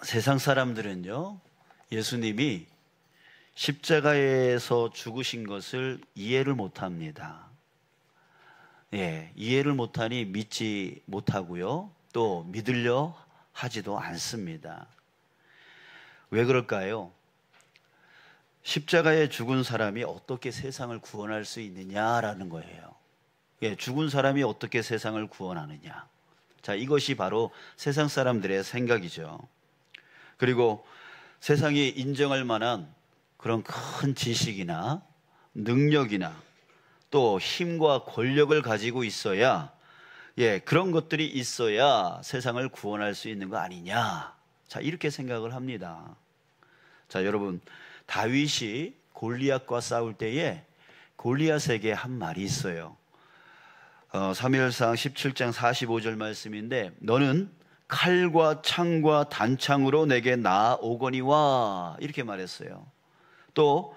세상 사람들은요, 예수님이 십자가에서 죽으신 것을 이해를 못합니다. 이해를 못하니 믿지 못하고요, 또 믿으려 하지도 않습니다. 왜 그럴까요? 십자가에 죽은 사람이 어떻게 세상을 구원할 수 있느냐라는 거예요. 죽은 사람이 어떻게 세상을 구원하느냐. 자, 이것이 바로 세상 사람들의 생각이죠. 그리고 세상이 인정할 만한 그런 큰 지식이나 능력이나 또 힘과 권력을 가지고 있어야, 그런 것들이 있어야 세상을 구원할 수 있는 거 아니냐. 자, 이렇게 생각을 합니다. 자, 여러분, 다윗이 골리앗과 싸울 때에 골리앗에게 한 말이 있어요. 사무엘상 17장 45절 말씀인데, 너는 칼과 창과 단창으로 내게 나아오거니와, 이렇게 말했어요. 또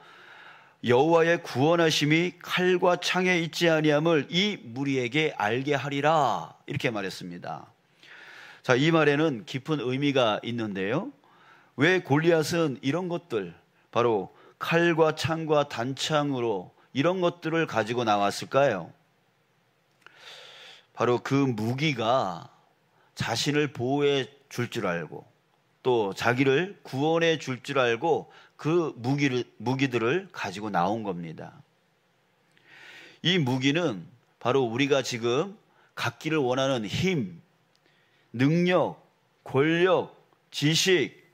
여호와의 구원하심이 칼과 창에 있지 아니함을 이 무리에게 알게 하리라, 이렇게 말했습니다. 자, 이 말에는 깊은 의미가 있는데요, 왜 골리앗은 이런 것들, 바로 칼과 창과 단창으로 이런 것들을 가지고 나왔을까요? 바로 그 무기가 자신을 보호해 줄 줄 알고, 또 자기를 구원해 줄 줄 알고 그 무기들을 가지고 나온 겁니다. 이 무기는 바로 우리가 지금 갖기를 원하는 힘, 능력, 권력, 지식,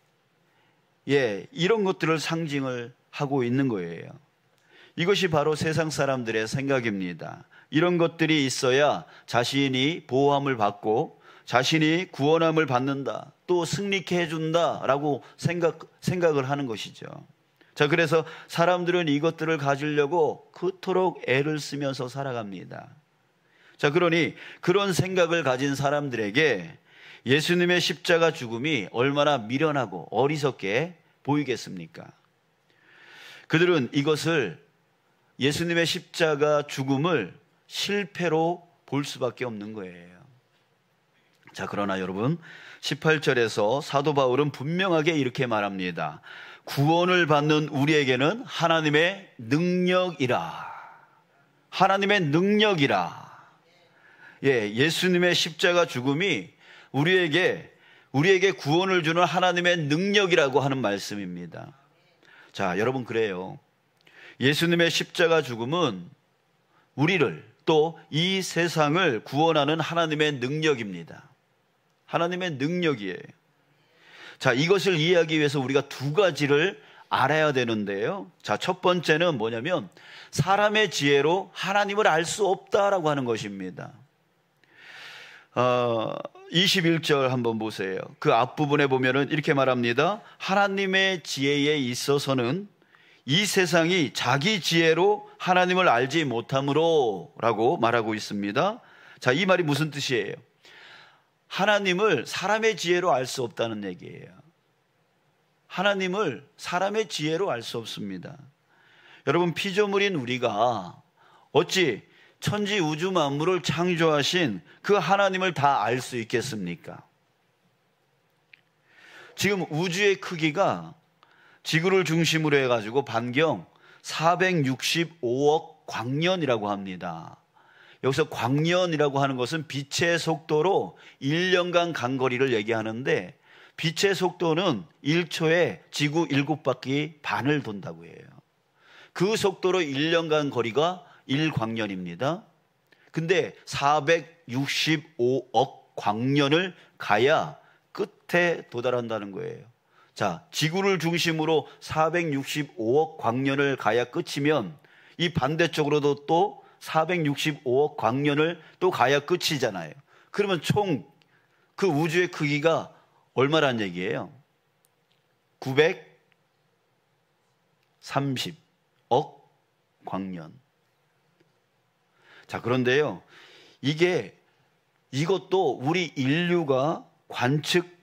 이런 것들을 상징을 하고 있는 거예요. 이것이 바로 세상 사람들의 생각입니다. 이런 것들이 있어야 자신이 보호함을 받고 자신이 구원함을 받는다, 또 승리케 해준다라고 생각을 하는 것이죠. 자, 그래서 사람들은 이것들을 가지려고 그토록 애를 쓰면서 살아갑니다. 자, 그러니 그런 생각을 가진 사람들에게 예수님의 십자가 죽음이 얼마나 미련하고 어리석게 보이겠습니까? 그들은 이것을, 예수님의 십자가 죽음을 실패로 볼 수밖에 없는 거예요. 자, 그러나 여러분, 18절에서 사도 바울은 분명하게 이렇게 말합니다. 구원을 받는 우리에게는 하나님의 능력이라. 하나님의 능력이라. 예수님의 십자가 죽음이 우리에게 구원을 주는 하나님의 능력이라고 하는 말씀입니다. 자, 여러분, 그래요. 예수님의 십자가 죽음은 우리를, 또 이 세상을 구원하는 하나님의 능력입니다. 하나님의 능력이에요. 자, 이것을 이해하기 위해서 우리가 두 가지를 알아야 되는데요. 자, 첫 번째는 뭐냐면 사람의 지혜로 하나님을 알 수 없다라고 하는 것입니다. 21절 한번 보세요. 그 앞부분에 보면은 이렇게 말합니다. 하나님의 지혜에 있어서는 이 세상이 자기 지혜로 하나님을 알지 못함으로 라고 말하고 있습니다. 자, 이 말이 무슨 뜻이에요? 하나님을 사람의 지혜로 알 수 없다는 얘기예요. 하나님을 사람의 지혜로 알 수 없습니다. 여러분, 피조물인 우리가 어찌 천지 우주 만물을 창조하신 그 하나님을 다 알 수 있겠습니까? 지금 우주의 크기가 지구를 중심으로 해가지고 반경 465억 광년이라고 합니다. 여기서 광년이라고 하는 것은 빛의 속도로 1년간 간 거리를 얘기하는데, 빛의 속도는 1초에 지구 7바퀴 반을 돈다고 해요. 그 속도로 1년간 거리가 1광년입니다. 근데 465억 광년을 가야 끝에 도달한다는 거예요. 자, 지구를 중심으로 465억 광년을 가야 끝이면 이 반대쪽으로도 또 465억 광년을 또 가야 끝이잖아요. 그러면 총 그 우주의 크기가 얼마란 얘기예요? 930억 광년. 자, 그런데요, 이것도 우리 인류가 관측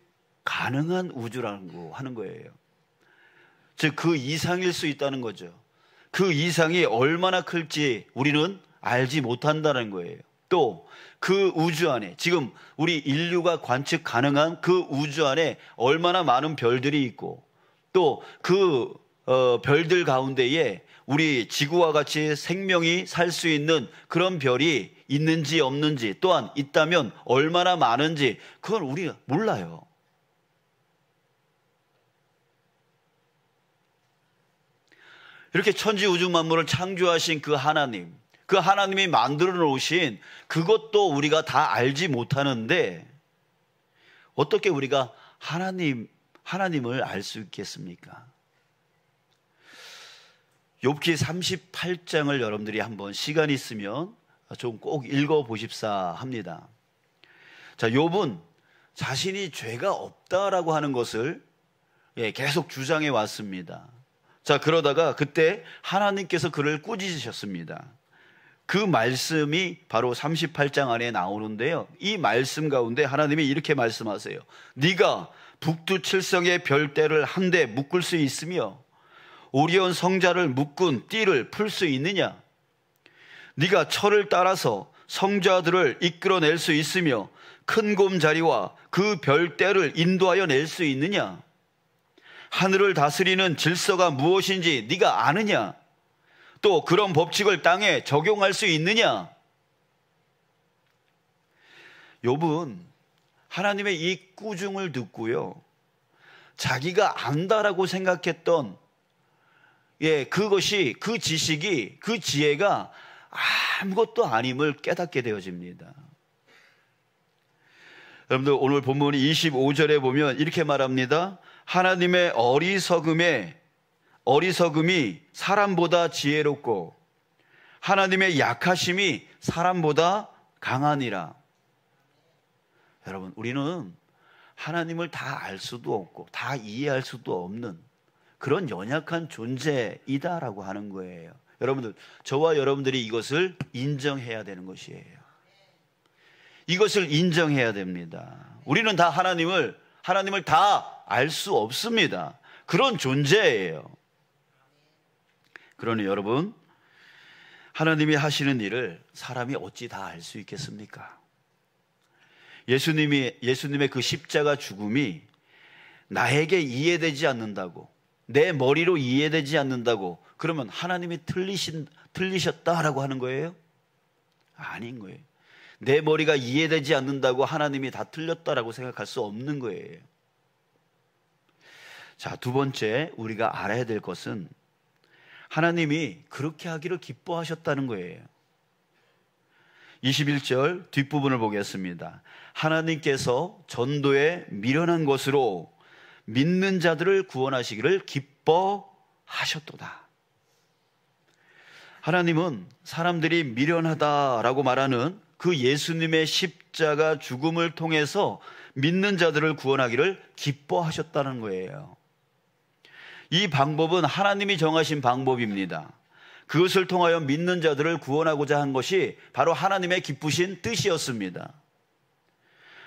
가능한 우주라고 하는 거예요. 즉, 그 이상일 수 있다는 거죠. 그 이상이 얼마나 클지 우리는 알지 못한다는 거예요. 또 그 우주 안에, 지금 우리 인류가 관측 가능한 그 우주 안에 얼마나 많은 별들이 있고, 또 그 별들 가운데에 우리 지구와 같이 생명이 살 수 있는 그런 별이 있는지 없는지, 또한 있다면 얼마나 많은지, 그건 우리가 몰라요. 이렇게 천지 우주 만물을 창조하신 그 하나님, 그 하나님이 만들어 놓으신 그것도 우리가 다 알지 못하는데 어떻게 우리가 하나님을 알 수 있겠습니까? 욥기 38장을 여러분들이 한번 시간 있으면 좀 꼭 읽어 보십사 합니다. 자, 욥은 자신이 죄가 없다라고 하는 것을 계속 주장해 왔습니다. 자, 그러다가 그때 하나님께서 그를 꾸짖으셨습니다. 그 말씀이 바로 38장 안에 나오는데요, 이 말씀 가운데 하나님이 이렇게 말씀하세요. 네가 북두 칠성의 별대를 한데 묶을 수 있으며 오리온 성자를 묶은 띠를 풀 수 있느냐? 네가 철을 따라서 성자들을 이끌어낼 수 있으며 큰 곰자리와 그 별대를 인도하여 낼 수 있느냐? 하늘을 다스리는 질서가 무엇인지 네가 아느냐? 또 그런 법칙을 땅에 적용할 수 있느냐? 욥은 하나님의 이 꾸중을 듣고요, 자기가 안다라고 생각했던 그것이, 그 지식이, 그 지혜가 아무것도 아님을 깨닫게 되어집니다. 여러분들, 오늘 본문 25절에 보면 이렇게 말합니다. 하나님의 어리석음이 사람보다 지혜롭고 하나님의 약하심이 사람보다 강하니라. 여러분, 우리는 하나님을 다 알 수도 없고 다 이해할 수도 없는 그런 연약한 존재이다라고 하는 거예요. 여러분들, 저와 여러분들이 이것을 인정해야 되는 것이에요. 이것을 인정해야 됩니다. 우리는 다 하나님을 다 알 수 없습니다. 그런 존재예요. 그러니 여러분, 하나님이 하시는 일을 사람이 어찌 다 알 수 있겠습니까? 예수님의 그 십자가 죽음이 나에게 이해되지 않는다고, 내 머리로 이해되지 않는다고 그러면 하나님이 틀리셨다라고 하는 거예요? 아닌 거예요. 내 머리가 이해되지 않는다고 하나님이 다 틀렸다라고 생각할 수 없는 거예요. 자, 두 번째 우리가 알아야 될 것은 하나님이 그렇게 하기를 기뻐하셨다는 거예요. 21절 뒷부분을 보겠습니다. 하나님께서 전도에 미련한 것으로 믿는 자들을 구원하시기를 기뻐하셨도다. 하나님은 사람들이 미련하다라고 말하는 그 예수님의 십자가 죽음을 통해서 믿는 자들을 구원하기를 기뻐하셨다는 거예요. 이 방법은 하나님이 정하신 방법입니다. 그것을 통하여 믿는 자들을 구원하고자 한 것이 바로 하나님의 기쁘신 뜻이었습니다.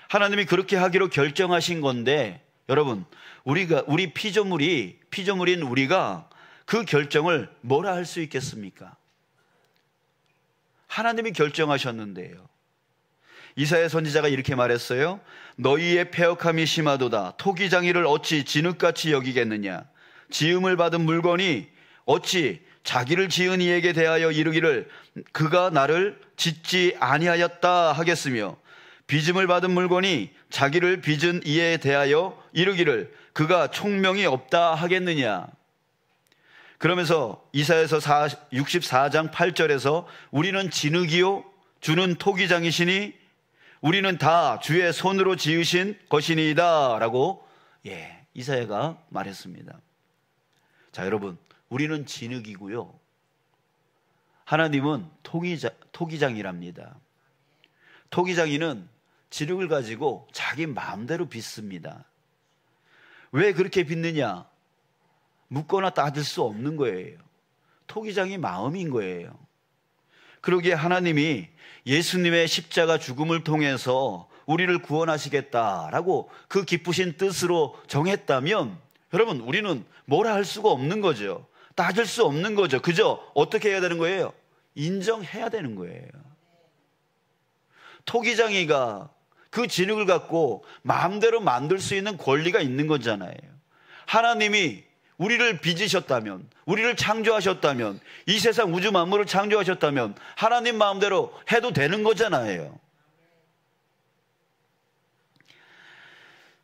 하나님이 그렇게 하기로 결정하신 건데, 여러분, 우리 피조물인 우리가 그 결정을 뭐라 할 수 있겠습니까? 하나님이 결정하셨는데요. 이사야 선지자가 이렇게 말했어요. 너희의 패역함이 심하도다. 토기장이를 어찌 진흙같이 여기겠느냐? 지음을 받은 물건이 어찌 자기를 지은 이에게 대하여 이르기를 그가 나를 짓지 아니하였다 하겠으며, 빚음을 받은 물건이 자기를 빚은 이에 대하여 이르기를 그가 총명이 없다 하겠느냐? 그러면서 이사야서 64장 8절에서 우리는 진흙이요 주는 토기장이시니 우리는 다 주의 손으로 지으신 것이니이다 라고 이사야가 말했습니다. 자, 여러분, 우리는 진흙이고요, 하나님은 토기장이랍니다. 토기장이는 진흙을 가지고 자기 마음대로 빚습니다. 왜 그렇게 빚느냐? 묻거나 따질 수 없는 거예요. 토기장이 마음인 거예요. 그러기에 하나님이 예수님의 십자가 죽음을 통해서 우리를 구원하시겠다라고 그 기쁘신 뜻으로 정했다면, 여러분, 우리는 뭐라 할 수가 없는 거죠. 따질 수 없는 거죠. 그저 어떻게 해야 되는 거예요? 인정해야 되는 거예요. 토기장이가 그 지능을 갖고 마음대로 만들 수 있는 권리가 있는 거잖아요. 하나님이 우리를 빚으셨다면, 우리를 창조하셨다면, 이 세상 우주 만물을 창조하셨다면 하나님 마음대로 해도 되는 거잖아요.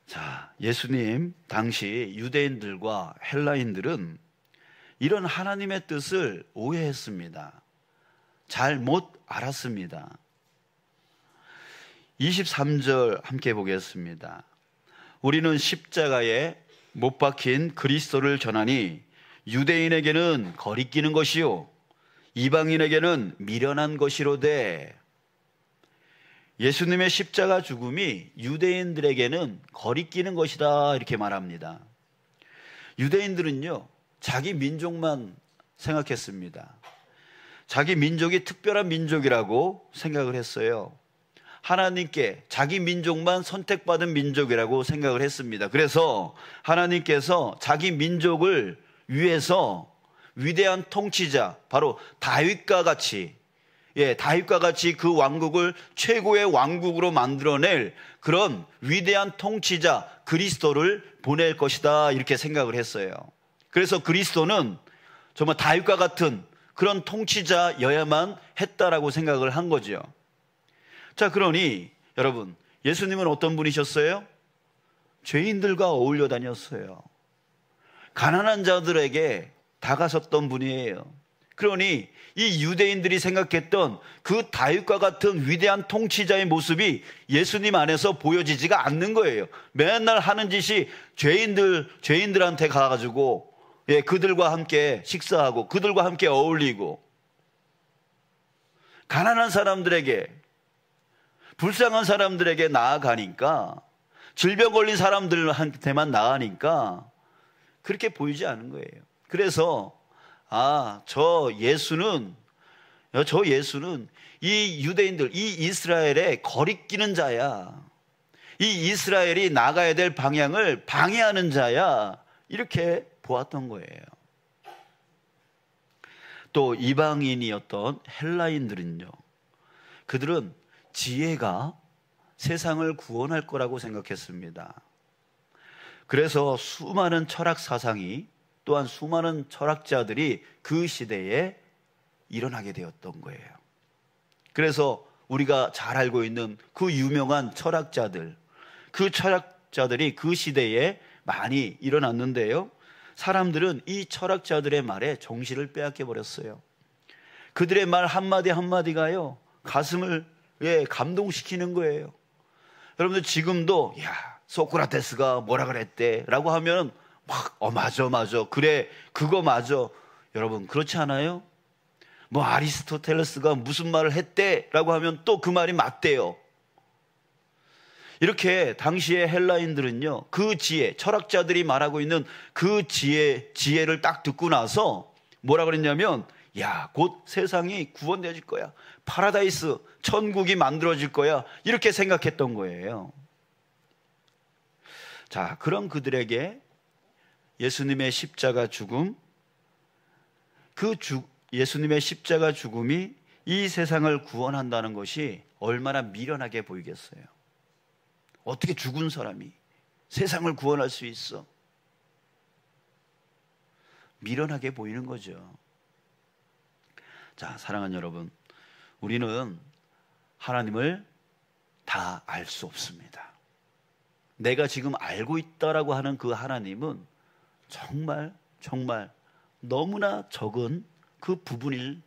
자, 예수님 당시 유대인들과 헬라인들은 이런 하나님의 뜻을 오해했습니다. 잘 못 알았습니다. 23절 함께 보겠습니다. 우리는 십자가에 못 박힌 그리스도를 전하니 유대인에게는 거리끼는 것이요 이방인에게는 미련한 것이로되. 예수님의 십자가 죽음이 유대인들에게는 거리끼는 것이다 이렇게 말합니다. 유대인들은요 자기 민족만 생각했습니다. 자기 민족이 특별한 민족이라고 생각을 했어요. 하나님께 자기 민족만 선택받은 민족이라고 생각을 했습니다. 그래서 하나님께서 자기 민족을 위해서 위대한 통치자, 바로 다윗과 같이 그 왕국을 최고의 왕국으로 만들어낼 그런 위대한 통치자 그리스도를 보낼 것이다 이렇게 생각을 했어요. 그래서 그리스도는 정말 다윗과 같은 그런 통치자여야만 했다라고 생각을 한 거죠. 자, 그러니 여러분, 예수님은 어떤 분이셨어요? 죄인들과 어울려 다녔어요. 가난한 자들에게 다가섰던 분이에요. 그러니 이 유대인들이 생각했던 그 다윗과 같은 위대한 통치자의 모습이 예수님 안에서 보여지지가 않는 거예요. 맨날 하는 짓이 죄인들한테 가가지고 그들과 함께 식사하고 그들과 함께 어울리고, 가난한 사람들에게, 불쌍한 사람들에게 나아가니까, 질병 걸린 사람들한테만 나아가니까 그렇게 보이지 않은 거예요. 그래서 저 예수는 이 유대인들, 이 이스라엘의 거리끼는 자야. 이 이스라엘이 나가야 될 방향을 방해하는 자야. 이렇게 보았던 거예요. 또 이방인이었던 헬라인들은요, 그들은 지혜가 세상을 구원할 거라고 생각했습니다. 그래서 수많은 철학 사상이, 또한 수많은 철학자들이 그 시대에 일어나게 되었던 거예요. 그래서 우리가 잘 알고 있는 그 유명한 철학자들, 그 철학자들이 그 시대에 많이 일어났는데요, 사람들은 이 철학자들의 말에 정신을 빼앗겨 버렸어요. 그들의 말 한마디 한마디가요 가슴을 감동시키는 거예요. 여러분들 지금도 소크라테스가 뭐라 그랬대 라고 하면 막 맞아 그래 그거 맞아. 여러분 그렇지 않아요? 뭐 아리스토텔레스가 무슨 말을 했대 라고 하면 또 그 말이 맞대요. 이렇게 당시의 헬라인들은요, 그 지혜, 철학자들이 말하고 있는 그 지혜를 딱 듣고 나서 뭐라 그랬냐면, 곧 세상이 구원되어질 거야, 파라다이스, 천국이 만들어질 거야, 이렇게 생각했던 거예요. 자, 그런 그들에게 예수님의 십자가 죽음, 예수님의 십자가 죽음이 이 세상을 구원한다는 것이 얼마나 미련하게 보이겠어요. 어떻게 죽은 사람이 세상을 구원할 수 있어? 미련하게 보이는 거죠. 자, 사랑하는 여러분, 우리는 하나님을 다 알 수 없습니다. 내가 지금 알고 있다라고 하는 그 하나님은 정말 너무나 적은 그 부분일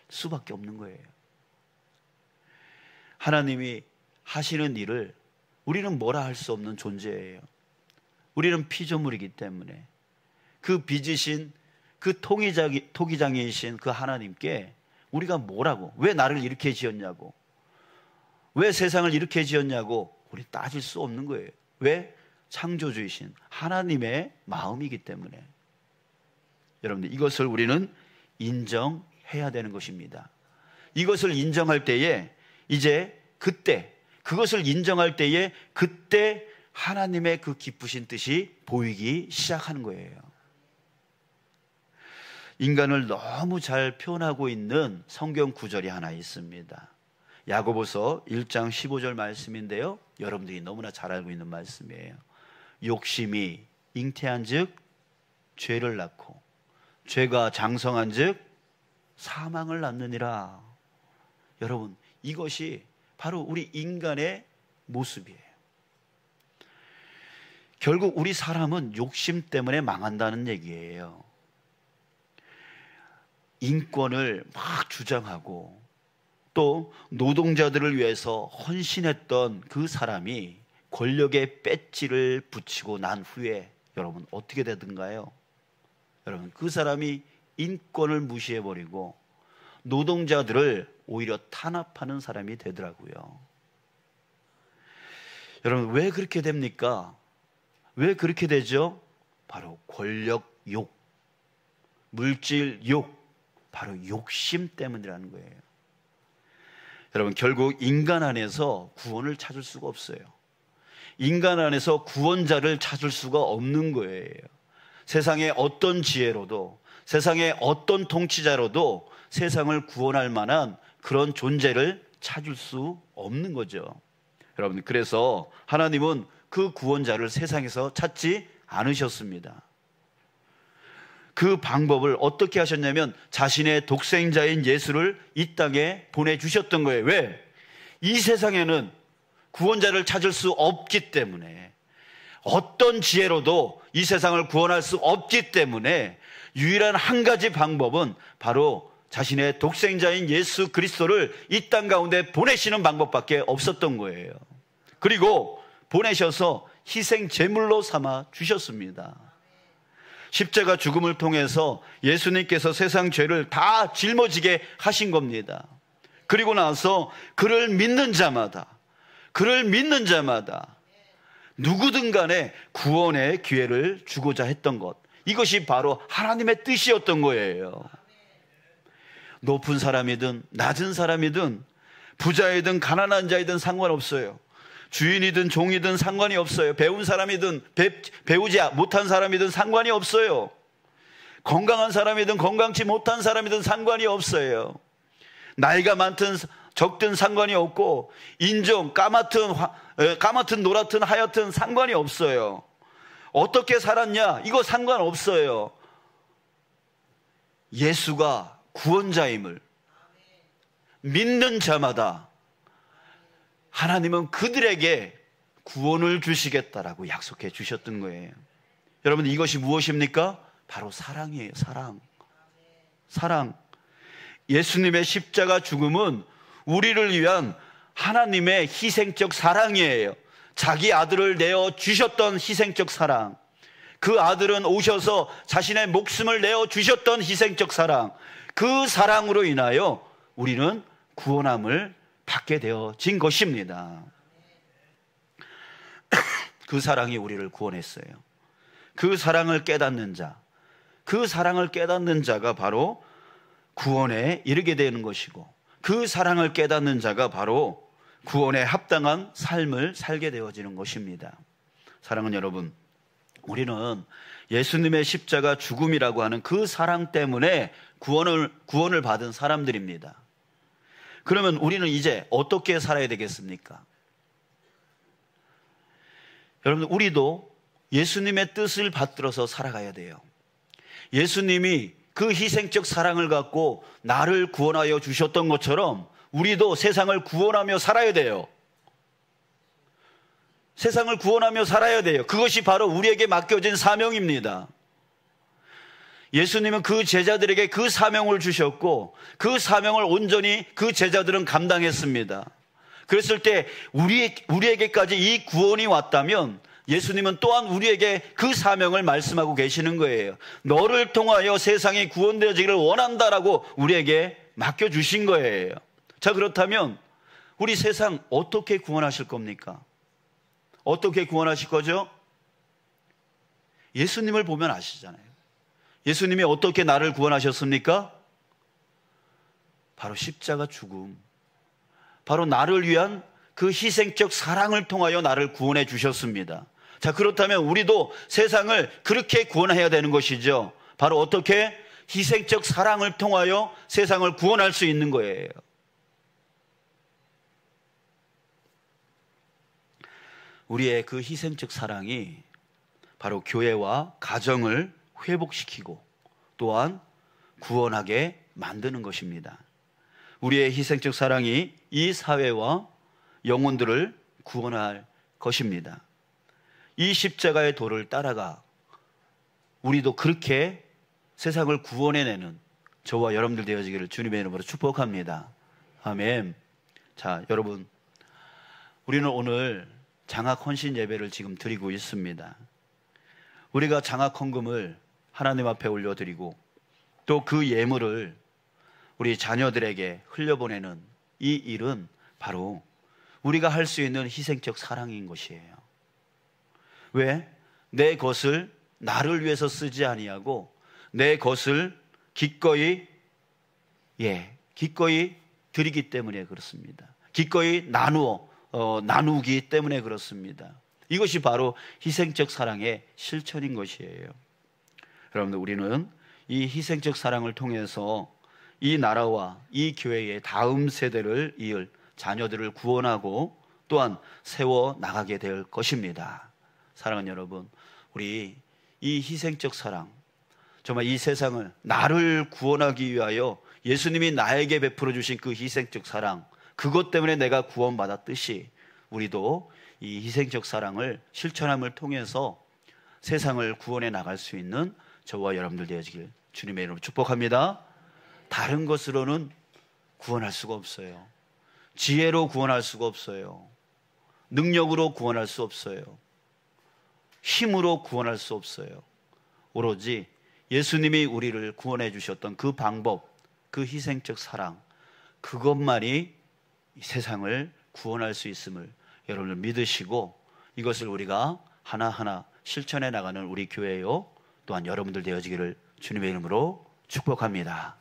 수밖에 없는 거예요. 하나님이 하시는 일을 우리는 뭐라 할 수 없는 존재예요. 우리는 피조물이기 때문에 그 빚으신, 그 토기장이신 그 하나님께 우리가 뭐라고, 왜 나를 이렇게 지었냐고, 왜 세상을 이렇게 지었냐고 우리 따질 수 없는 거예요. 왜? 창조주이신 하나님의 마음이기 때문에. 여러분들, 이것을 우리는 인정해야 되는 것입니다. 이것을 인정할 때에 그것을 인정할 때에 그때 하나님의 그 기쁘신 뜻이 보이기 시작하는 거예요. 인간을 너무 잘 표현하고 있는 성경 구절이 하나 있습니다. 야고보서 1장 15절 말씀인데요, 여러분들이 너무나 잘 알고 있는 말씀이에요. 욕심이 잉태한 즉 죄를 낳고 죄가 장성한 즉 사망을 낳느니라. 여러분, 이것이 바로 우리 인간의 모습이에요. 결국 우리 사람은 욕심 때문에 망한다는 얘기예요. 인권을 막 주장하고 또 노동자들을 위해서 헌신했던 그 사람이 권력의 배지를 붙이고 난 후에 여러분 어떻게 되든가요? 여러분, 그 사람이 인권을 무시해버리고 노동자들을 오히려 탄압하는 사람이 되더라고요. 여러분, 왜 그렇게 됩니까? 왜 그렇게 되죠? 바로 권력 욕, 물질 욕, 바로 욕심 때문이라는 거예요. 여러분, 결국 인간 안에서 구원을 찾을 수가 없어요. 인간 안에서 구원자를 찾을 수가 없는 거예요. 세상의 어떤 지혜로도, 세상의 어떤 통치자로도 세상을 구원할 만한 그런 존재를 찾을 수 없는 거죠. 여러분, 그래서 하나님은 그 구원자를 세상에서 찾지 않으셨습니다. 그 방법을 어떻게 하셨냐면 자신의 독생자인 예수를 이 땅에 보내주셨던 거예요. 왜? 이 세상에는 구원자를 찾을 수 없기 때문에, 어떤 지혜로도 이 세상을 구원할 수 없기 때문에 유일한 한 가지 방법은 바로 자신의 독생자인 예수 그리스도를 이 땅 가운데 보내시는 방법밖에 없었던 거예요. 그리고 보내셔서 희생 제물로 삼아 주셨습니다. 십자가 죽음을 통해서 예수님께서 세상 죄를 다 짊어지게 하신 겁니다. 그리고 나서 그를 믿는 자마다 누구든 간에 구원의 기회를 주고자 했던 것, 이것이 바로 하나님의 뜻이었던 거예요. 높은 사람이든 낮은 사람이든 부자이든 가난한 자이든 상관없어요. 주인이든 종이든 상관이 없어요. 배운 사람이든 배우지 못한 사람이든 상관이 없어요. 건강한 사람이든 건강치 못한 사람이든 상관이 없어요. 나이가 많든 적든 상관이 없고, 인종 까맣든 노랗든 하얗든 상관이 없어요. 어떻게 살았냐, 이거 상관없어요. 예수가 구원자임을 믿는 자마다 하나님은 그들에게 구원을 주시겠다라고 약속해 주셨던 거예요. 여러분, 이것이 무엇입니까? 바로 사랑이에요. 사랑. 예수님의 십자가 죽음은 우리를 위한 하나님의 희생적 사랑이에요. 자기 아들을 내어 주셨던 희생적 사랑. 그 아들은 오셔서 자신의 목숨을 내어 주셨던 희생적 사랑. 그 사랑으로 인하여 우리는 구원함을 받게 되어진 것입니다. 그 사랑이 우리를 구원했어요. 그 사랑을 깨닫는 자가 바로 구원에 이르게 되는 것이고, 그 사랑을 깨닫는 자가 바로 구원에 합당한 삶을 살게 되어지는 것입니다. 사랑하는 여러분, 우리는 예수님의 십자가 죽음이라고 하는 그 사랑 때문에 구원을 받은 사람들입니다. 그러면 우리는 이제 어떻게 살아야 되겠습니까? 여러분, 우리도 예수님의 뜻을 받들어서 살아가야 돼요. 예수님이 그 희생적 사랑을 갖고 나를 구원하여 주셨던 것처럼 우리도 세상을 구원하며 살아야 돼요. 세상을 구원하며 살아야 돼요. 그것이 바로 우리에게 맡겨진 사명입니다. 예수님은 그 제자들에게 그 사명을 주셨고, 그 사명을 온전히 그 제자들은 감당했습니다. 그랬을 때 우리에게까지 이 구원이 왔다면 예수님은 또한 우리에게 그 사명을 말씀하고 계시는 거예요. 너를 통하여 세상이 구원되어지기를 원한다라고 우리에게 맡겨주신 거예요. 자, 그렇다면 우리 세상 어떻게 구원하실 겁니까? 어떻게 구원하실 거죠? 예수님을 보면 아시잖아요. 예수님이 어떻게 나를 구원하셨습니까? 바로 십자가 죽음, 바로 나를 위한 그 희생적 사랑을 통하여 나를 구원해 주셨습니다. 자, 그렇다면 우리도 세상을 그렇게 구원해야 되는 것이죠. 바로 어떻게? 희생적 사랑을 통하여 세상을 구원할 수 있는 거예요. 우리의 그 희생적 사랑이 바로 교회와 가정을 회복시키고 또한 구원하게 만드는 것입니다. 우리의 희생적 사랑이 이 사회와 영혼들을 구원할 것입니다. 이 십자가의 도를 따라가 우리도 그렇게 세상을 구원해내는 저와 여러분들 되어지기를 주님의 이름으로 축복합니다. 아멘. 자, 여러분, 우리는 오늘 장학 헌신 예배를 지금 드리고 있습니다. 우리가 장학 헌금을 하나님 앞에 올려드리고 또 그 예물을 우리 자녀들에게 흘려보내는 이 일은 바로 우리가 할 수 있는 희생적 사랑인 것이에요. 왜? 내 것을 나를 위해서 쓰지 아니하고 내 것을 기꺼이 드리기 때문에 그렇습니다. 기꺼이 나누기 때문에 그렇습니다. 이것이 바로 희생적 사랑의 실천인 것이에요. 여러분들, 우리는 이 희생적 사랑을 통해서 이 나라와 이 교회의 다음 세대를 이을 자녀들을 구원하고 또한 세워 나가게 될 것입니다. 사랑하는 여러분, 우리 이 희생적 사랑, 정말 이 세상을 나를 구원하기 위하여 예수님이 나에게 베풀어 주신 그 희생적 사랑, 그것 때문에 내가 구원받았듯이 우리도 이 희생적 사랑을 실천함을 통해서 세상을 구원해 나갈 수 있는 저와 여러분들 되어지길 주님의 이름으로 축복합니다. 다른 것으로는 구원할 수가 없어요. 지혜로 구원할 수가 없어요. 능력으로 구원할 수 없어요. 힘으로 구원할 수 없어요. 오로지 예수님이 우리를 구원해 주셨던 그 방법, 그 희생적 사랑, 그것만이 이 세상을 구원할 수 있음을 여러분을 믿으시고 이것을 우리가 하나하나 실천해 나가는 우리 교회요 또한 여러분들 되어지기를 주님의 이름으로 축복합니다.